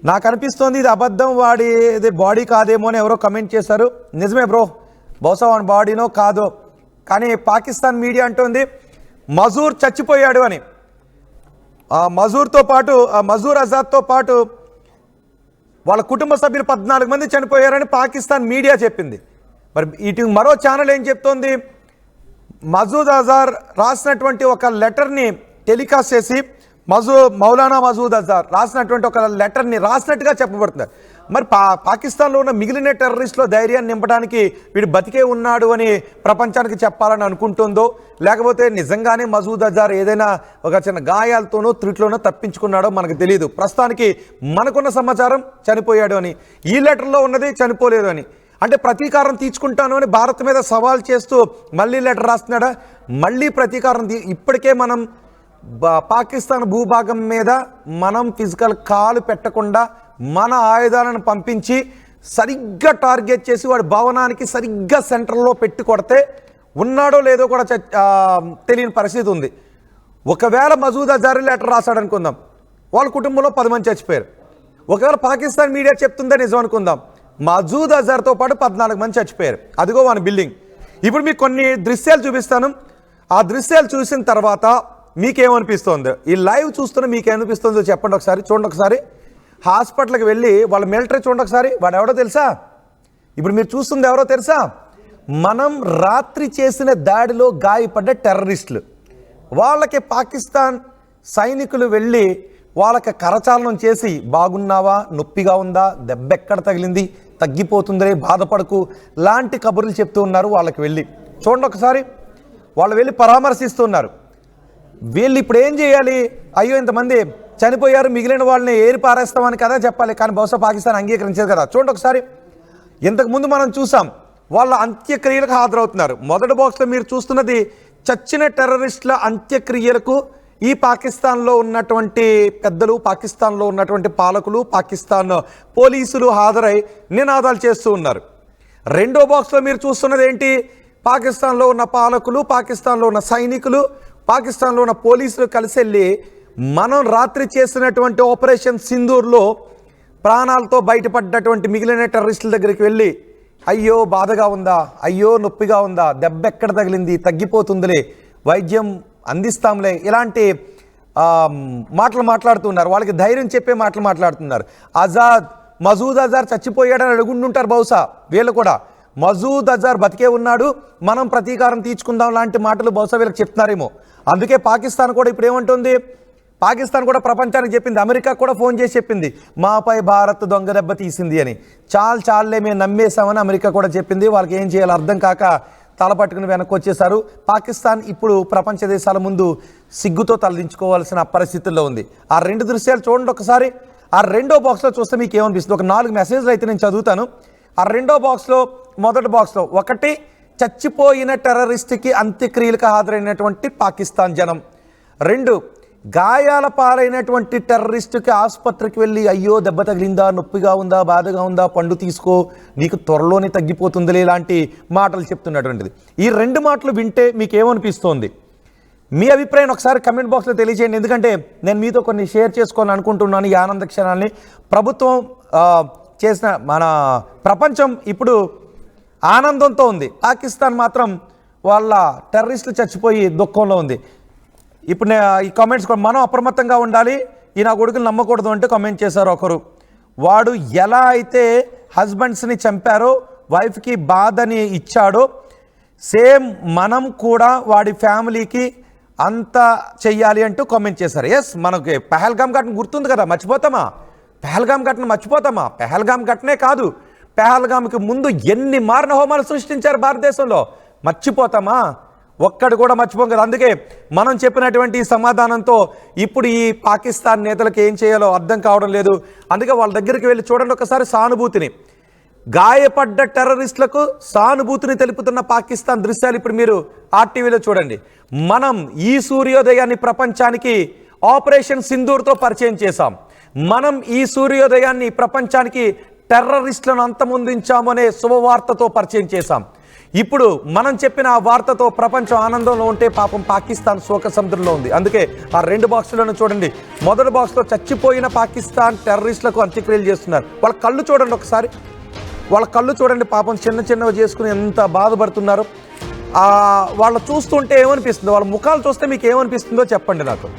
నాకు అనిపిస్తోంది ఇది అబద్ధం, వాడి ఇది బాడీ కాదేమో అని ఎవరో కమెంట్ చేశారు. నిజమే బ్రో, బహుశా వాడి బాడీనో కాదో, కానీ పాకిస్తాన్ మీడియా అంటోంది మజూర్ చచ్చిపోయాడు అని. ఆ మజూర్తో పాటు ఆ మజూర్ అజాద్తో పాటు వాళ్ళ కుటుంబ సభ్యులు 14 మంది చనిపోయారని పాకిస్తాన్ మీడియా చెప్పింది. మరి ఇటు మరో ఛానల్ ఏం చెప్తోంది? మసూద్ అజార్ రాసినటువంటి ఒక లెటర్ని టెలికాస్ట్ చేసి మౌలానా మసూద్ అజార్ రాసినటువంటి ఒక లెటర్ని రాసినట్టుగా చెప్పబడుతుంది. మరి పాకిస్తాన్లో ఉన్న మిగిలిన టెర్రరిస్టుల ధైర్యాన్ని నింపడానికి వీడు బతికే ఉన్నాడు అని ప్రపంచానికి చెప్పాలని అనుకుంటుందో, లేకపోతే నిజంగానే మసూద్ అజార్ ఏదైనా ఒక చిన్న గాయాలతోనో త్రుట్లోనో తప్పించుకున్నాడో మనకు తెలియదు. ప్రస్తుతానికి మనకున్న సమాచారం చనిపోయాడు అని, ఈ లెటర్లో ఉన్నది చనిపోలేదు అని. అంటే ప్రతీకారం తీర్చుకుంటాను అని భారత్ మీద సవాల్ చేస్తూ మళ్ళీ లెటర్ రాస్తున్నాడా? మళ్ళీ ప్రతీకారం ఇప్పటికే మనం పాకిస్తాన్ భూభాగం మీద మనం ఫిజికల్ కాలు పెట్టకుండా మన ఆయుధాలను పంపించి సరిగ్గా టార్గెట్ చేసి వాడి భవనానికి సరిగ్గా సెంటర్లో పెట్టి కొడితే ఉన్నాడో లేదో కూడా తెలియని పరిస్థితి ఉంది. ఒకవేళ మసూద్ అజార్ లెటర్ రాశాడు అనుకుందాం, వాళ్ళ కుటుంబంలో 10 మంది చచ్చిపోయారు. ఒకవేళ పాకిస్తాన్ మీడియా చెప్తుందే నిజం అనుకుందాం, మసూద్ అజార్తో పాటు 14 మంది చచ్చిపోయారు. అదిగో వాని బిల్డింగ్. ఇప్పుడు మీకు కొన్ని దృశ్యాలు చూపిస్తాను. ఆ దృశ్యాలు చూసిన తర్వాత మీకేమనిపిస్తుందో, ఈ లైవ్ చూస్తున్న మీకేమనిపిస్తుందో చెప్పండి ఒకసారి. చూడండి ఒకసారి, హాస్పిటల్కి వెళ్ళి వాళ్ళ మిలిటరీ చూడండి ఒకసారి. వాడు ఎవడో తెలుసా? ఇప్పుడు మీరు చూస్తుంది ఎవరో తెలుసా? మనం రాత్రి చేసిన దాడిలో గాయపడ్డ టెర్రరిస్టులు. వాళ్ళకి పాకిస్తాన్ సైనికులు వెళ్ళి వాళ్ళకి కరచాలనం చేసి, బాగున్నావా, నొప్పిగా ఉందా, దెబ్బ ఎక్కడ తగిలింది, తగ్గిపోతుందిరే, బాధపడకు లాంటి కబుర్లు చెప్తూ ఉన్నారు. వాళ్ళకి వెళ్ళి చూడండి ఒకసారి, వాళ్ళు వెళ్ళి పరామర్శిస్తున్నారు. వీళ్ళు ఇప్పుడు ఏం చేయాలి? అయ్యో ఇంతమంది చనిపోయారు, మిగిలిన వాళ్ళని ఏరి పారేస్తామని కదా చెప్పాలి, కానీ బహుశా పాకిస్తాన్ అంగీకరించేది కదా. చూడండి ఒకసారి, ఇంతకుముందు మనం చూసాం వాళ్ళ అంత్యక్రియలకు హాజరవుతున్నారు. మొదటి బాక్స్లో మీరు చూస్తున్నది చచ్చిన టెర్రరిస్టుల అంత్యక్రియలకు ఈ పాకిస్తాన్లో ఉన్నటువంటి పెద్దలు, పాకిస్తాన్లో ఉన్నటువంటి పాలకులు, పాకిస్తాన్ పోలీసులు హాజరై నినాదాలు చేస్తూ ఉన్నారు. రెండో బాక్స్లో మీరు చూస్తున్నది ఏంటి? పాకిస్తాన్లో ఉన్న పాలకులు, పాకిస్తాన్లో ఉన్న సైనికులు, పాకిస్తాన్లో ఉన్న పోలీసులు కలిసి వెళ్ళి మనం రాత్రి చేసినటువంటి ఆపరేషన్ సింధూర్లో ప్రాణాలతో బయటపడ్డటువంటి మిగిలిన టెర్రరిస్టుల దగ్గరికి వెళ్ళి, అయ్యో బాధగా ఉందా, అయ్యో నొప్పిగా ఉందా, దెబ్బ ఎక్కడ తగిలింది, తగ్గిపోతుందిలే, వైద్యం అందిస్తాంలే, ఇలాంటి మాటలు మాట్లాడుతున్నారు. వాళ్ళకి ధైర్యం చెప్పే మాటలు మాట్లాడుతున్నారు. మసూద్ అజార్ చచ్చిపోయాడని అడుగుంటుంటారు బహుశా వీళ్ళు కూడా. మసూద్ అజార్ బతికే ఉన్నాడు, మనం ప్రతీకారం తీర్చుకుందాం లాంటి మాటలు బహుశా వీళ్ళకి చెప్తున్నారేమో. అందుకే పాకిస్తాన్ కూడా ఇప్పుడు ఏమంటుంది? పాకిస్తాన్ కూడా ప్రపంచానికి చెప్పింది, అమెరికా కూడా ఫోన్ చేసి చెప్పింది మాపై భారత్ దొంగ దెబ్బ తీసింది అని. చాలే మేము నమ్మేశామని అమెరికా కూడా చెప్పింది. వాళ్ళకి ఏం చేయాలో అర్థం కాక తల పట్టుకుని వెనక్కి వచ్చేసారు. పాకిస్తాన్ ఇప్పుడు ప్రపంచ దేశాల ముందు సిగ్గుతో తలదించుకోవాల్సిన పరిస్థితుల్లో ఉంది. ఆ 2 దృశ్యాలు చూడండి ఒకసారి. ఆ రెండో బాక్స్లో చూస్తే మీకు ఏమనిపిస్తుంది? ఒక 4 మెసేజ్లు అయితే నేను చదువుతాను. ఆ రెండో బాక్స్లో, మొదటి బాక్స్లో 1 చచ్చిపోయిన టెర్రరిస్ట్కి అంత్యక్రియలకు హాజరైనటువంటి పాకిస్తాన్ జనం, 2 గాయాల పాలైనటువంటి టెర్రరిస్టుకి ఆసుపత్రికి వెళ్ళి అయ్యో దెబ్బ తగిలిందా, నొప్పిగా ఉందా, బాధగా ఉందా, పండు తీసుకో నీకు త్వరలోనే తగ్గిపోతుందిలే ఇలాంటి మాటలు చెప్తున్నటువంటిది. ఈ 2 మాటలు వింటే మీకు ఏమనిపిస్తోంది? మీ అభిప్రాయం ఒకసారి కమెంట్ బాక్స్లో తెలియజేయండి. ఎందుకంటే నేను మీతో కొన్ని షేర్ చేసుకోవాలని అనుకుంటున్నాను ఈ ఆనంద క్షణాన్ని. ప్రభుత్వం చేసిన మన ప్రపంచం ఇప్పుడు ఆనందంతో ఉంది, పాకిస్తాన్ మాత్రం వాళ్ళ టెర్రరిస్టులు చచ్చిపోయి దుఃఖంలో ఉంది. ఇప్పుడు ఈ కామెంట్స్ కూడా మనం అప్రమత్తంగా ఉండాలి, ఈ నా కొడుకులు నమ్మకూడదు అంటే కామెంట్ చేశారు ఒకరు. వాడు ఎలా అయితే హస్బెండ్స్ని చంపారో వైఫ్కి బాధని ఇచ్చాడో సేమ్ మనం కూడా వాడి ఫ్యామిలీకి అంత చెయ్యాలి అంటూ కామెంట్ చేశారు. ఎస్, మనకి పహల్గామ్ ఘటన గుర్తుంది కదా, మర్చిపోతామా? పహల్గామ్ ఘటన మర్చిపోతామా? పహల్గామ్ ఘటనే కాదు, పహల్గామ్కి ముందు ఎన్ని మారణ హోమాలు సృష్టించారు భారతదేశంలో, మర్చిపోతామా? ఒక్కడు కూడా మర్చిపోం కదా. అందుకే మనం చెప్పినటువంటి సమాధానంతో ఇప్పుడు ఈ పాకిస్తాన్ నేతలకు ఏం చేయాలో అర్థం కావడం లేదు. అందుకే వాళ్ళ దగ్గరికి వెళ్ళి చూడండి ఒకసారి సానుభూతిని, గాయపడ్డ టెర్రరిస్టులకు సానుభూతిని తెలుపుతున్న పాకిస్తాన్ దృశ్యాలు ఇప్పుడు మీరు ఆర్టీవీలో చూడండి. మనం ఈ సూర్యోదయాన్ని ప్రపంచానికి ఆపరేషన్ సింధూర్తో పరిచయం చేశాం. మనం ఈ సూర్యోదయాన్ని ప్రపంచానికి టెర్రరిస్టులను అంతమొందించాము అనే శుభవార్తతో పరిచయం చేశాం. ఇప్పుడు మనం చెప్పిన ఆ వార్తతో ప్రపంచం ఆనందంలో ఉంటే పాపం పాకిస్తాన్ శోక సముద్రంలో ఉంది. అందుకే ఆ 2 బాక్సులను చూడండి. మొదటి బాక్స్లో చచ్చిపోయిన పాకిస్తాన్ టెర్రరిస్టులకు అంత్యక్రియలు చేస్తున్నారు. వాళ్ళ కళ్ళు చూడండి ఒకసారి, వాళ్ళ కళ్ళు చూడండి, పాపం చిన్నవి చేసుకుని ఎంత బాధపడుతున్నారు. వాళ్ళు చూస్తుంటే ఏమనిపిస్తుందో, వాళ్ళ ముఖాలు చూస్తే మీకు ఏమనిపిస్తుందో చెప్పండి నాకు.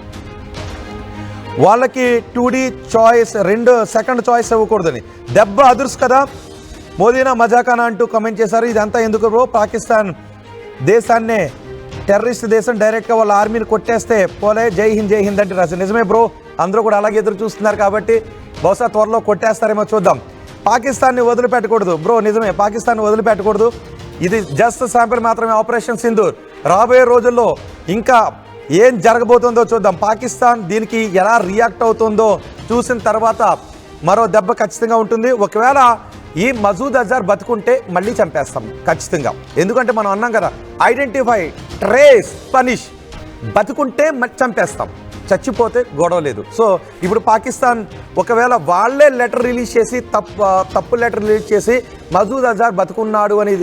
వాళ్ళకి 2D చాయిస్, 2 సెకండ్ చాయిస్ ఇవ్వకూడదని. దెబ్బ అదుర్స్ కదా, మోదీనా మజాకానా అంటూ కామెంట్ చేశారు. ఇదంతా ఎందుకు బ్రో? పాకిస్తాన్ దేశాన్నే టెర్రరిస్ట్ దేశం, డైరెక్ట్గా వాళ్ళ ఆర్మీని కొట్టేస్తే పోలే, జై హింద్ అంటే రాశారు. నిజమే బ్రో, అందరూ కూడా అలాగే ఎదురు చూస్తున్నారు కాబట్టి బహుశా త్వరలో కొట్టేస్తారేమో చూద్దాం. పాకిస్తాన్ని వదిలిపెట్టకూడదు బ్రో, నిజమే, పాకిస్తాన్ని వదిలిపెట్టకూడదు. ఇది జస్ట్ శాంపిల్ మాత్రమే, ఆపరేషన్ సింధూర్. రాబోయే రోజుల్లో ఇంకా ఏం జరగబోతుందో చూద్దాం. పాకిస్తాన్ దీనికి ఎలా రియాక్ట్ అవుతుందో చూసిన తర్వాత మరో దెబ్బ ఖచ్చితంగా ఉంటుంది. ఒకవేళ ఈ మసూద్ అజార్ బతుకుంటే మళ్ళీ చంపేస్తాం ఖచ్చితంగా. ఎందుకంటే మనం అన్నాం కదా, ఐడెంటిఫై, ట్రేస్, పనిష్. బతుకుంటే చంపేస్తాం, చచ్చిపోతే గొడవ లేదు. సో ఇప్పుడు పాకిస్తాన్ ఒకవేళ వాళ్ళే లెటర్ రిలీజ్ చేసి తప్పు లెటర్ రిలీజ్ చేసి మసూద్ అజార్ బతుకున్నాడు అని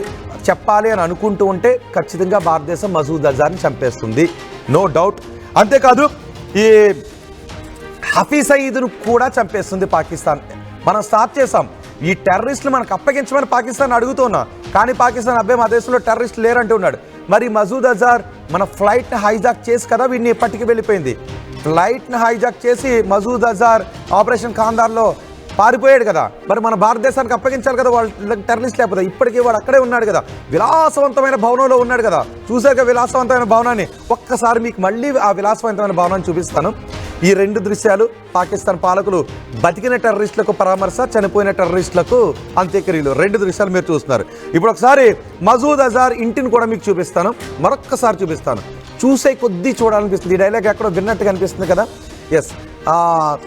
చెప్పాలి అని అనుకుంటూ ఉంటే ఖచ్చితంగా భారతదేశం మసూద్ అజార్ని చంపేస్తుంది, నో డౌట్. అంతేకాదు ఈ హఫీజ్ సయీద్ను కూడా చంపేస్తుంది పాకిస్తాన్. మనం స్టార్ట్ చేసాం, ఈ టెర్రరిస్టులు మనకు అప్పగించమని పాకిస్తాన్ అడుగుతున్నా, కానీ పాకిస్తాన్ అబ్బాయి మా దేశంలో టెర్రరిస్టులు లేరంటూ ఉన్నాడు. మరి మసూద్ అజార్ మన ఫ్లైట్ని హైజాక్ చేసి కదా వీడిని ఎప్పటికీ వెళ్ళిపోయింది. ఫ్లైట్ని హైజాక్ చేసి మసూద్ అజార్ ఆపరేషన్ ఖాందార్లో పారిపోయాడు కదా. మరి మన భారతదేశానికి అప్పగించాలి కదా వాళ్ళ టెర్రరిస్ట్, లేకపోతే ఇప్పటికీ వాడు అక్కడే ఉన్నాడు కదా, విలాసవంతమైన భవనంలో ఉన్నాడు కదా. చూసాక విలాసవంతమైన భవనాన్ని, ఒక్కసారి మీకు మళ్ళీ ఆ విలాసవంతమైన భవనాన్ని చూపిస్తాను. ఈ 2 దృశ్యాలు, పాకిస్తాన్ పాలకులు బతికిన టెర్రరిస్టులకు పరామర్శ, చనిపోయిన టెర్రరిస్టులకు అంత్యక్రియలు, 2 దృశ్యాలు మీరు చూస్తున్నారు. ఇప్పుడు ఒకసారి మసూద్ అజార్ ఇంటిని కూడా మీకు చూపిస్తాను, మరొక్కసారి చూపిస్తాను. చూసే కొద్దీ చూడాలనిపిస్తుంది. ఈ డైలాగ్ ఎక్కడో విన్నట్టుగా అనిపిస్తుంది కదా. ఎస్,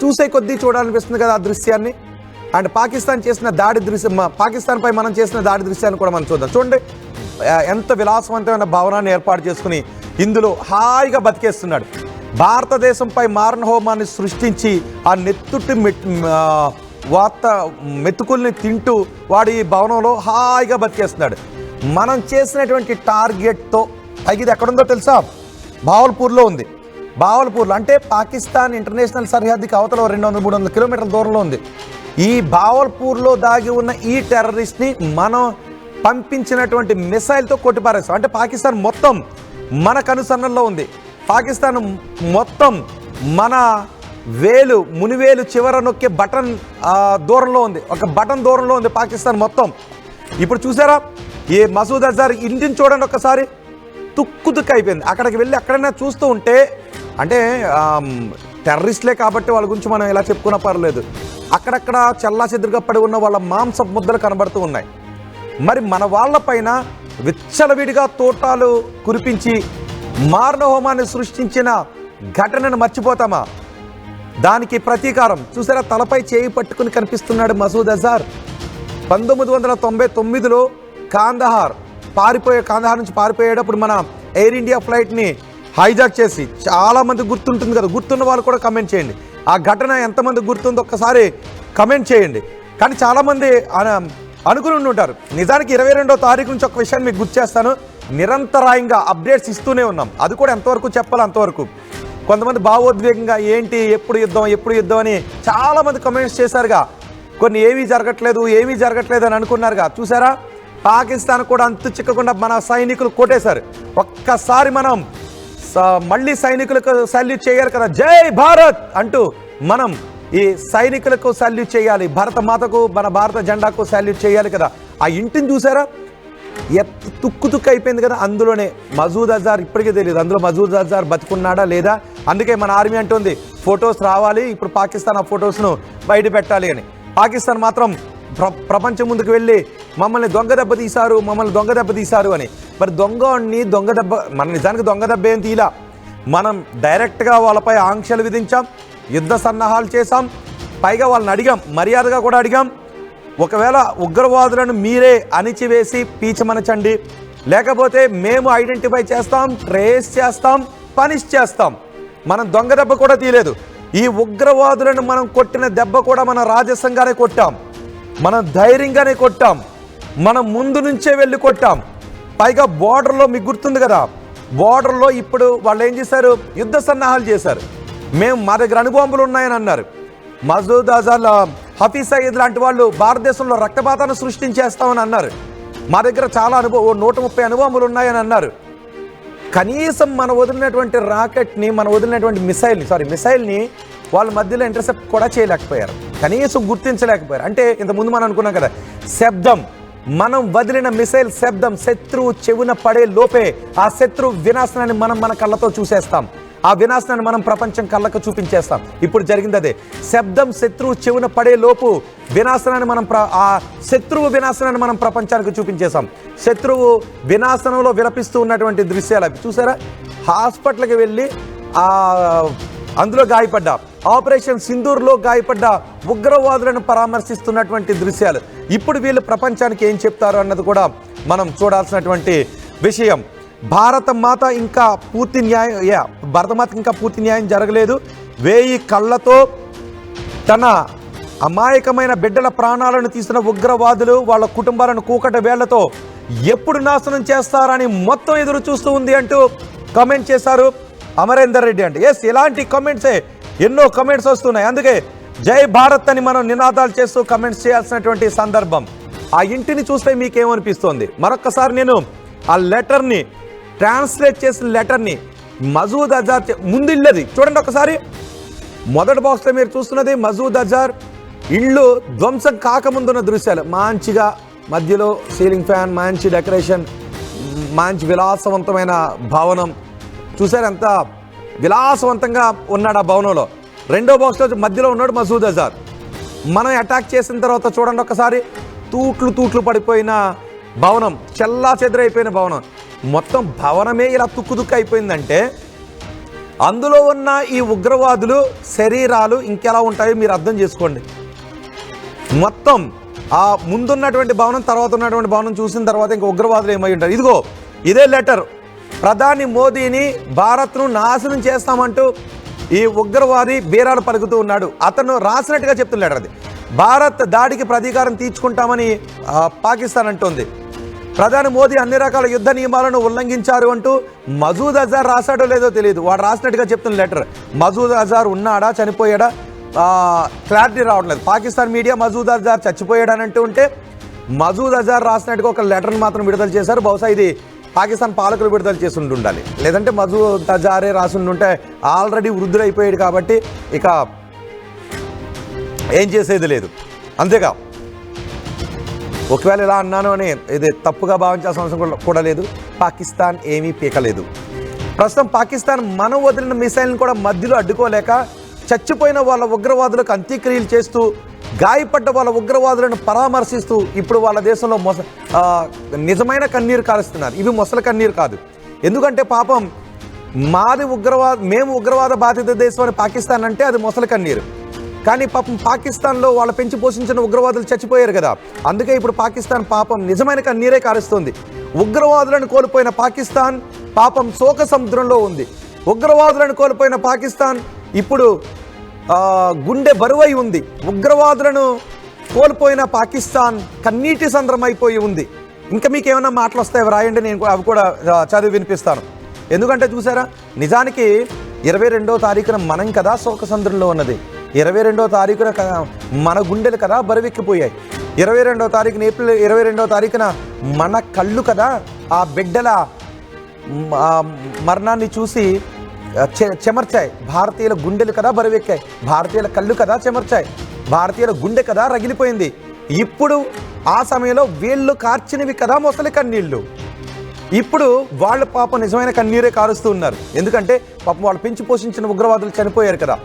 చూసే కొద్దీ చూడాలనిపిస్తుంది కదా ఆ దృశ్యాన్ని. అండ్ పాకిస్తాన్ చేసిన దాడి దృశ్యం, పాకిస్తాన్పై మనం చేసిన దాడి దృశ్యాన్ని కూడా మనం చూద్దాం. చూడండి ఎంత విలాసవంతమైన భవనాన్ని ఏర్పాటు చేసుకుని ఇందులో హాయిగా బతికేస్తున్నాడు. భారతదేశంపై మారణ హోమాన్ని సృష్టించి ఆ నెత్తుటి మెతుకుల్ని తింటూ వాడు ఈ భవనంలో హాయిగా బతికేస్తున్నాడు. మనం చేసినటువంటి టార్గెట్తో ఇది ఎక్కడుందో తెలుసా? భావల్పూర్లో ఉంది. భావల్పూర్లో అంటే పాకిస్తాన్ ఇంటర్నేషనల్ సరిహద్దుకి అవతల 200-300 కిలోమీటర్ల దూరంలో ఉంది. ఈ భావల్పూర్లో దాగి ఉన్న ఈ టెర్రరిస్ట్ని మనం పంపించినటువంటి మిసైల్తో కొట్టిపారేస్తాం. అంటే పాకిస్తాన్ మొత్తం మన కనుసన్నల్లో ఉంది. పాకిస్తాన్ మొత్తం మన మునివేలు చివర నొక్కే బటన్ దూరంలో ఉంది, ఒక బటన్ దూరంలో ఉంది పాకిస్తాన్ మొత్తం. ఇప్పుడు చూసారా ఈ మసూద్ అజార్ ఇంటిని చూడండి ఒక్కసారి, తుక్కు అయిపోయింది. అక్కడికి వెళ్ళి ఎక్కడైనా చూస్తూ ఉంటే అంటే టెర్రరిస్టులే కాబట్టి వాళ్ళ గురించి మనం ఎలా చెప్పుకున్నా పర్లేదు. అక్కడక్కడ చల్లాచెదురుగా పడి ఉన్న వాళ్ళ మాంసపు ముద్దలు కనబడుతూ ఉన్నాయి. మరి మన వాళ్ళపైన విచ్చలవిడిగా తోటాలు కురిపించి మారణ హోమాన్ని సృష్టించిన ఘటనను మర్చిపోతామా? దానికి ప్రతీకారం చూసారా, తలపై చేయి పట్టుకుని కనిపిస్తున్నాడు మసూద్ అజార్. 1999లో కాందహార్ నుంచి పారిపోయేటప్పుడు మన ఎయిర్ ఇండియా ఫ్లైట్ని హైజాక్ చేసి, చాలామంది గుర్తుంటుంది కదా, గుర్తున్న వాళ్ళు కూడా కమెంట్ చేయండి. ఆ ఘటన ఎంతమంది గుర్తుందో ఒక్కసారి కమెంట్ చేయండి. కానీ చాలామంది అనుకుని ఉంటారు. నిజానికి 22వ తారీఖు నుంచి ఒక విషయాన్ని మీకు గుర్తు చేస్తాను. నిరంతరాయంగా అప్డేట్స్ ఇస్తూనే ఉన్నాం. అది కూడా ఎంతవరకు చెప్పాలి అంతవరకు. కొంతమంది భావోద్వేగంగా ఏంటి ఎప్పుడు యుద్ధం అని చాలామంది కమెంట్స్ చేశారుగా. కొన్ని ఏమీ జరగట్లేదు అని అనుకున్నారుగా. చూసారా, పాకిస్తాన్ కూడా అంతు చిక్కకుండా మన సైనికులు కొట్టేశారు. ఒక్కసారి మనం మళ్ళీ సైనికులకు సల్యూట్ చేయాలి కదా, జై భారత్ అంటూ మనం ఈ సైనికులకు సల్యూట్ చేయాలి, భరత మాతకు మన భారత జెండాకు సల్యూట్ చేయాలి కదా. ఆ ఇంటిని చూసారా, తుక్కు అయిపోయింది కదా. అందులోనే మసూద్ అజార్ ఇప్పటికే తెలియదు అందులో మసూద్ అజార్ బతుకున్నాడా లేదా. అందుకే మన ఆర్మీ అంటుంది ఫొటోస్ రావాలి, ఇప్పుడు పాకిస్తాన్ ఆ ఫొటోస్ను బయట పెట్టాలి అని. పాకిస్తాన్ మాత్రం ప్రపంచం ముందుకు వెళ్ళి మమ్మల్ని దొంగ దెబ్బ తీశారు అని. మరి మన నిజానికి దొంగ దెబ్బ ఏం తీలా. మనం డైరెక్ట్గా వాళ్ళపై ఆంక్షలు విధించాం, యుద్ధ సన్నాహాలు చేశాం, పైగా వాళ్ళని అడిగాం, మర్యాదగా కూడా అడిగాం. ఒకవేళ ఉగ్రవాదులను మీరే అణిచివేసి పీచమనచండి, లేకపోతే మేము ఐడెంటిఫై చేస్తాం, ట్రేస్ చేస్తాం, పనిష్ చేస్తాం. మనం దొంగ దెబ్బ కూడా తీయలేదు. ఈ ఉగ్రవాదులను మనం కొట్టిన దెబ్బ కూడా మనం రాజసంగానే కొట్టాం, మనం ధైర్యంగానే కొట్టాం, మనం ముందు నుంచే వెళ్ళి కొట్టాం. పైగా బోర్డర్లో మీకు గుర్తుంది కదా, బోర్డర్లో ఇప్పుడు వాళ్ళు ఏం చేశారు, యుద్ధ సన్నాహాలు చేశారు. మా దగ్గర అణుబాంబులు ఉన్నాయని అన్నారు. మసూద్ అజార్, హఫీజ్ సయీద్ లాంటి వాళ్ళు భారతదేశంలో రక్తపాతాన్ని సృష్టించేస్తామని అన్నారు. మా దగ్గర చాలా 130 అణుబాంబులు ఉన్నాయని అన్నారు. కనీసం మనం వదిలినటువంటి రాకెట్ని, మనం వదిలినటువంటి మిసైల్ని వాళ్ళ మధ్యలో ఇంటర్సెప్ట్ కూడా చేయలేకపోయారు, కనీసం గుర్తించలేకపోయారు. అంటే ఇంతకుముందు మనం అనుకున్నాం కదా, శబ్దం, మనం వదిలిన మిసైల్ శబ్దం శత్రువు చెవున పడే లోపే ఆ శత్రు వినాశనాన్ని మనం మన కళ్ళతో చూసేస్తాం, ఆ వినాశనాన్ని మనం ప్రపంచం కళ్ళకు చూపించేస్తాం. ఇప్పుడు జరిగింది అదే. శబ్దం శత్రువు చెవున పడే లోపు ఆ శత్రువు వినాశనాన్ని మనం ప్రపంచానికి చూపించేస్తాం. శత్రువు వినాశనంలో విలపిస్తూ ఉన్నటువంటి దృశ్యాలు అవి చూసారా. హాస్పిటల్కి వెళ్ళి అందులో గాయపడ్డ, ఆపరేషన్ సింధూర్లో గాయపడ్డ ఉగ్రవాదులను పరామర్శిస్తున్నటువంటి దృశ్యాలు. ఇప్పుడు వీళ్ళు ప్రపంచానికి ఏం చెప్తారు అన్నది కూడా మనం చూడాల్సినటువంటి విషయం. భారతమాతకి ఇంకా పూర్తి న్యాయం జరగలేదు. 1000 కళ్ళతో తన అమాయకమైన బిడ్డల ప్రాణాలను తీసిన ఉగ్రవాదులు వాళ్ళ కుటుంబాలను కూకట వేళ్లతో ఎప్పుడు నాశనం చేస్తారని మొత్తం ఎదురు చూస్తూ ఉంది అంటూ కామెంట్ చేశారు అమరేందర్ రెడ్డి. అంటే ఇలాంటి కామెంట్సే ఎన్నో కామెంట్స్ వస్తున్నాయి. అందుకే జై భారత్ అని మనం నినాదాలు చేస్తూ కామెంట్స్ చేయాల్సినటువంటి సందర్భం. ఆ ఇంటిని చూస్తే మీకేమనిపిస్తోంది? మరొక్కసారి నేను ఆ లెటర్ని, ట్రాన్స్లేట్ చేసిన లెటర్ని మసూద్ అజార్ ముందు ఇల్లది చూడండి ఒకసారి. మొదటి బాక్స్లో మీరు చూస్తున్నది మసూద్ అజార్ ఇళ్ళు ధ్వంసం కాకముందున్న దృశ్యాలు. మంచిగా మధ్యలో సీలింగ్ ఫ్యాన్, మంచి డెకరేషన్, మంచి విలాసవంతమైన భవనం. చూసారు ఎంత విలాసవంతంగా ఉన్నాడు ఆ భవనంలో. రెండో బాక్స్లో మధ్యలో ఉన్నాడు మసూద్ అజార్. మనం అటాక్ చేసిన తర్వాత చూడండి ఒకసారి, తూట్లు పడిపోయిన భవనం, చెల్లా చెదరైపోయిన భవనం. మొత్తం భవనమే ఇలా తుక్కు అయిపోయిందంటే అందులో ఉన్న ఈ ఉగ్రవాదులు శరీరాలు ఇంకెలా ఉంటాయో మీరు అర్థం చేసుకోండి. మొత్తం ఆ ముందున్నటువంటి భవనం, తర్వాత ఉన్నటువంటి భవనం చూసిన తర్వాత ఇంకా ఉగ్రవాదులు ఏమై ఉంటారు. ఇదిగో ఇదే లెటర్. ప్రధాని మోదీని భారత్ను నాశనం చేస్తామంటూ ఈ ఉగ్రవాది బీరాలు పలుకుతూ ఉన్నాడు. అతను రాసినట్టుగా చెప్తున్న లెటర్ అది. భారత్ దాడికి ప్రతీకారం తీర్చుకుంటామని పాకిస్తాన్ అంటోంది. ప్రధాని మోదీ అన్ని రకాల యుద్ధ నియమాలను ఉల్లంఘించారు అంటూ మసూద్ అజార్ రాశాడో లేదో తెలియదు, వాడు రాసినట్టుగా చెప్తున్న లెటర్. మసూద్ అజార్ ఉన్నాడా, చనిపోయాడా, క్లారిటీ రావట్లేదు. పాకిస్తాన్ మీడియా మసూద్ అజార్ చచ్చిపోయాడని అంటూ ఉంటే మసూద్ అజార్ రాసినట్టుగా ఒక లెటర్ని మాత్రం విడుదల చేశారు. బహుశా ఇది పాకిస్తాన్ పాలకులు విడుదల చేసి ఉండాలి, లేదంటే మసూద్ అజారే రాసి ఉంటే ఆల్రెడీ వృద్ధులైపోయాడు కాబట్టి ఇక ఏం చేసేది లేదు. అంతేగా ఒకవేళ ఇలా అన్నాను అని ఇది తప్పుగా భావించాల్సిన అవసరం కూడా లేదు. పాకిస్తాన్ ఏమీ పీకలేదు. ప్రస్తుతం పాకిస్తాన్ మనం వదిలిన మిసైల్ని కూడా మధ్యలో అడ్డుకోలేక చచ్చిపోయిన వాళ్ళ ఉగ్రవాదులకు అంత్యక్రియలు చేస్తూ గాయపడ్డ వాళ్ళ ఉగ్రవాదులను పరామర్శిస్తూ ఇప్పుడు వాళ్ళ దేశంలో నిజమైన కన్నీరు కారుస్తున్నారు. ఇవి మొసల కన్నీరు కాదు. ఎందుకంటే పాపం మేము ఉగ్రవాద బాధిత దేశం అని పాకిస్తాన్ అంటే అది మొసల కన్నీరు. కానీ పాపం పాకిస్తాన్లో వాళ్ళ పెంచి పోషించిన ఉగ్రవాదులు చచ్చిపోయారు కదా, అందుకే ఇప్పుడు పాకిస్తాన్ పాపం నిజమైన కన్నీరే కారుస్తుంది. ఉగ్రవాదులను కోల్పోయిన పాకిస్తాన్ పాపం శోక సముద్రంలో ఉంది. ఉగ్రవాదులను కోల్పోయిన పాకిస్తాన్ ఇప్పుడు గుండె బరువై ఉంది. ఉగ్రవాదులను కోల్పోయిన పాకిస్తాన్ కన్నీటి సంద్రమైపోయి ఉంది. ఇంకా మీకు ఏమైనా మాటలు వస్తాయి రాయండి, నేను అవి కూడా చదివి వినిపిస్తాను. ఎందుకంటే చూసారా, నిజానికి 22వ తారీఖున మనం కదా శోక సముద్రంలో ఉన్నది. 22వ తారీఖున మన గుండెలు కదా బరువెక్కిపోయాయి. 22వ తారీఖున ఏప్రిల్ 22వ తారీఖున మన కళ్ళు కదా ఆ బిడ్డల మరణాన్ని చూసి చెమర్చాయి. భారతీయుల గుండెలు కదా బరువెక్కాయి, భారతీయుల కళ్ళు కదా చెమర్చాయి, భారతీయుల గుండె కదా రగిలిపోయింది. ఇప్పుడు ఆ సమయంలో వీళ్ళు కార్చినవి కదా మొసలి కన్నీళ్ళు. ఇప్పుడు వాళ్ళ పాపం నిజమైన కన్నీరే కారుస్తూ ఉన్నారు. ఎందుకంటే పాపం వాళ్ళు పెంచి పోషించిన ఉగ్రవాదులు చనిపోయారు కదా,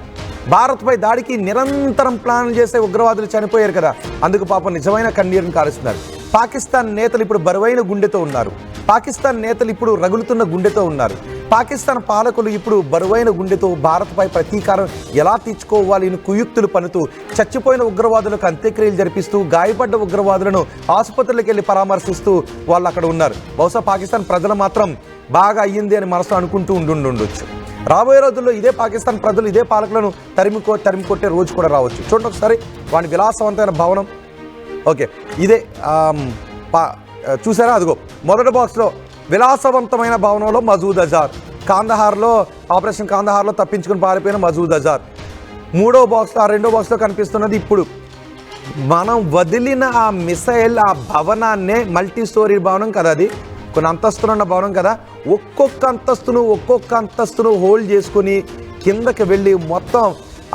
భారత్పై దాడికి నిరంతరం ప్లాన్ చేసే ఉగ్రవాదులు చనిపోయారు కదా, అందుకు పాపం నిజమైన కన్నీరుని కారుస్తున్నారు. పాకిస్తాన్ నేతలు ఇప్పుడు బరువైన గుండెతో ఉన్నారు. పాకిస్తాన్ నేతలు ఇప్పుడు రగులుతున్న గుండెతో ఉన్నారు. పాకిస్తాన్ పాలకులు ఇప్పుడు బరువైన గుండెతో భారత్పై ప్రతీకారం ఎలా తీర్చుకోవాలి అని కుయుక్తులు పనుతూ చచ్చిపోయిన ఉగ్రవాదులకు అంత్యక్రియలు జరిపిస్తూ గాయపడ్డ ఉగ్రవాదులను ఆసుపత్రులకు వెళ్ళి పరామర్శిస్తూ వాళ్ళు అక్కడ ఉన్నారు. బహుశా పాకిస్తాన్ ప్రజలు మాత్రం బాగా అయ్యింది అని మనసులో అనుకుంటూ ఉండొచ్చు. రాబోయే రోజుల్లో ఇదే పాకిస్తాన్ ప్రజలు ఇదే పాలకులను తరిమి కొట్టే రోజు కూడా రావచ్చు. చూడండి ఒకసారి వాడి విలాసవంతమైన భవనం. ఓకే, ఇదే చూసారా, అదిగో మొదటి బాక్స్లో విలాసవంతమైన భవనంలో మసూద్ అజార్, కాందహార్లో ఆపరేషన్ కాందహార్లో తప్పించుకుని పారిపోయిన మసూద్ అజార్. రెండో బాక్స్లో కనిపిస్తున్నది ఇప్పుడు మనం వదిలిన ఆ మిసైల్, ఆ భవనాన్నే మల్టీ స్టోరీ భవనం కదా, అది కొన్ని అంతస్తులున్న భవనం కదా, ఒక్కొక్క అంతస్తును హోల్డ్ చేసుకుని కిందకి వెళ్ళి మొత్తం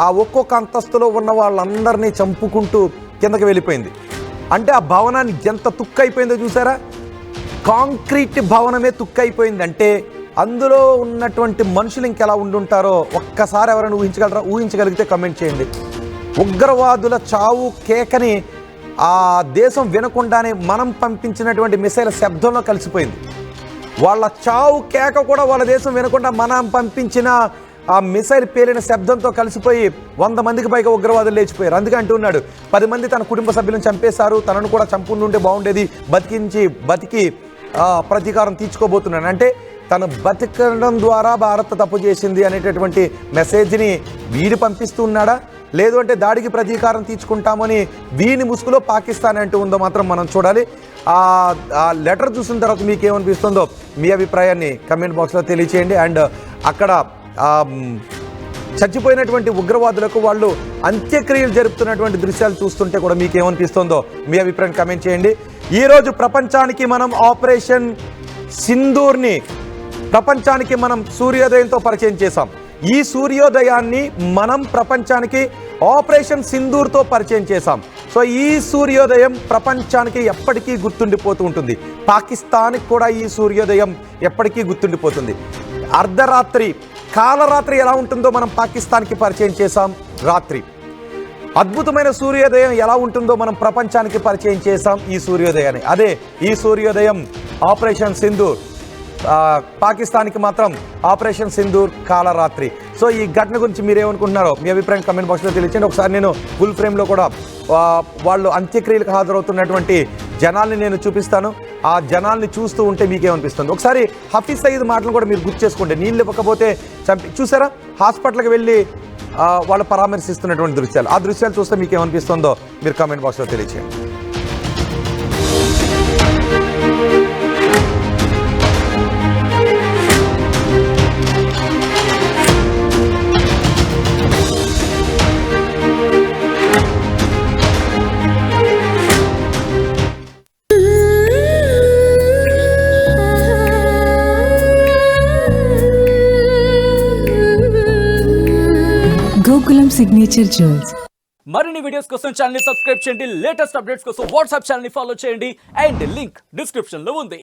ఆ ఒక్కొక్క అంతస్తులో ఉన్న వాళ్ళందరినీ చంపుకుంటూ కిందకి వెళ్ళిపోయింది. అంటే ఆ భవనాన్ని ఎంత తుక్కైపోయిందో చూసారా, కాంక్రీట్ భవనమే తుక్కైపోయిందంటే అందులో ఉన్నటువంటి మనుషులు ఇంకెలా ఉండుంటారో ఒక్కసారి ఎవరైనా ఊహించగలరా? ఊహించగలిగితే కమెంట్ చేయండి. ఉగ్రవాదుల చావు కేకని ఆ దేశం వినకుండానే మనం పంపించినటువంటి మిసైల్ శబ్దంలో కలిసిపోయింది. వాళ్ళ చావు కేక కూడా వాళ్ళ దేశం వినకుండా మనం పంపించిన ఆ మిసైల్ పేలిన శబ్దంతో కలిసిపోయి 100 మందికి పైగా ఉగ్రవాదులు లేచిపోయారు. అందుకే అంటున్నాడు 10 మంది తన కుటుంబ సభ్యులను చంపేశారు, తనను కూడా చంపుకుంటుంటే బాగుండేది, బతికి ప్రతీకారం తీర్చుకోబోతున్నాను. అంటే తను బతికడం ద్వారా భారత్ తప్పు చేసింది అనేటటువంటి మెసేజ్ని వీడు పంపిస్తూ ఉన్నాడా, లేదు అంటే దాడికి ప్రతీకారం తీర్చుకుంటామని వీని ముసుగులో పాకిస్తాన్ అంటూ ఉందో మాత్రం మనం చూడాలి. ఆ లెటర్ చూసిన తర్వాత మీకు ఏమనిపిస్తుందో మీ అభిప్రాయాన్ని కమెంట్ బాక్స్లో తెలియచేయండి. అండ్ అక్కడ చచ్చిపోయినటువంటి ఉగ్రవాదులకు వాళ్ళు అంత్యక్రియలు జరుపుతున్నటువంటి దృశ్యాలు చూస్తుంటే కూడా మీకు ఏమనిపిస్తుందో మీ అభిప్రాయం కమెంట్ చేయండి. ఈరోజు ప్రపంచానికి మనం ఆపరేషన్ సింధూర్ని ప్రపంచానికి మనం సూర్యోదయంతో పరిచయం చేశాం. ఈ సూర్యోదయాన్ని మనం ప్రపంచానికి ఆపరేషన్ సింధూర్తో పరిచయం చేశాం. సో ఈ సూర్యోదయం ప్రపంచానికి ఎప్పటికీ గుర్తుండిపోతూ ఉంటుంది. పాకిస్తాన్కి కూడా ఈ సూర్యోదయం ఎప్పటికీ గుర్తుండిపోతుంది. అర్ధరాత్రి కాలరాత్రి ఎలా ఉంటుందో మనం పాకిస్తాన్కి పరిచయం చేశాం. రాత్రి అద్భుతమైన సూర్యోదయం ఎలా ఉంటుందో మనం ప్రపంచానికి పరిచయం చేశాం ఈ సూర్యోదయాన్ని. అదే ఈ సూర్యోదయం ఆపరేషన్ సింధూర్. పాకిస్తాన్కి మాత్రం ఆపరేషన్ సింధూర్ కాలరాత్రి. సో ఈ ఘటన గురించి మీరేమనుకుంటున్నారో మీ అభిప్రాయం కమెంట్ బాక్స్లో తెలియచేయండి. ఒకసారి నేను ఫుల్ ఫ్రేమ్లో కూడా వాళ్ళు అంత్యక్రియలకు హాజరవుతున్నటువంటి జనాల్ని నేను చూపిస్తాను. ఆ జనాల్ని చూస్తూ ఉంటే మీకేమనిపిస్తుంది? ఒకసారి హఫీజ్ సయీద్ మాటలు కూడా మీరు గుర్తు చేసుకోండి. నీళ్ళు ఇవ్వకపోతే చూసారా, హాస్పిటల్కి వెళ్ళి వాళ్ళు పరామర్శిస్తున్నటువంటి దృశ్యాలు, ఆ దృశ్యాలు చూస్తే మీకు ఏమనిపిస్తుందో మీరు కామెంట్ బాక్స్లో తెలియచేయండి. Gokulam signature jewels. మరిన్ని వీడియోస్ కోసం ఛానల్ ని సబ్స్క్రైబ్ చేయండి. లేటెస్ట్ అప్డేట్స్ కోసం వాట్సాప్ ఛానల్ ని ఫాలో చేయండి. అండ్ లింక్ డిస్క్రిప్షన్ లో ఉంది.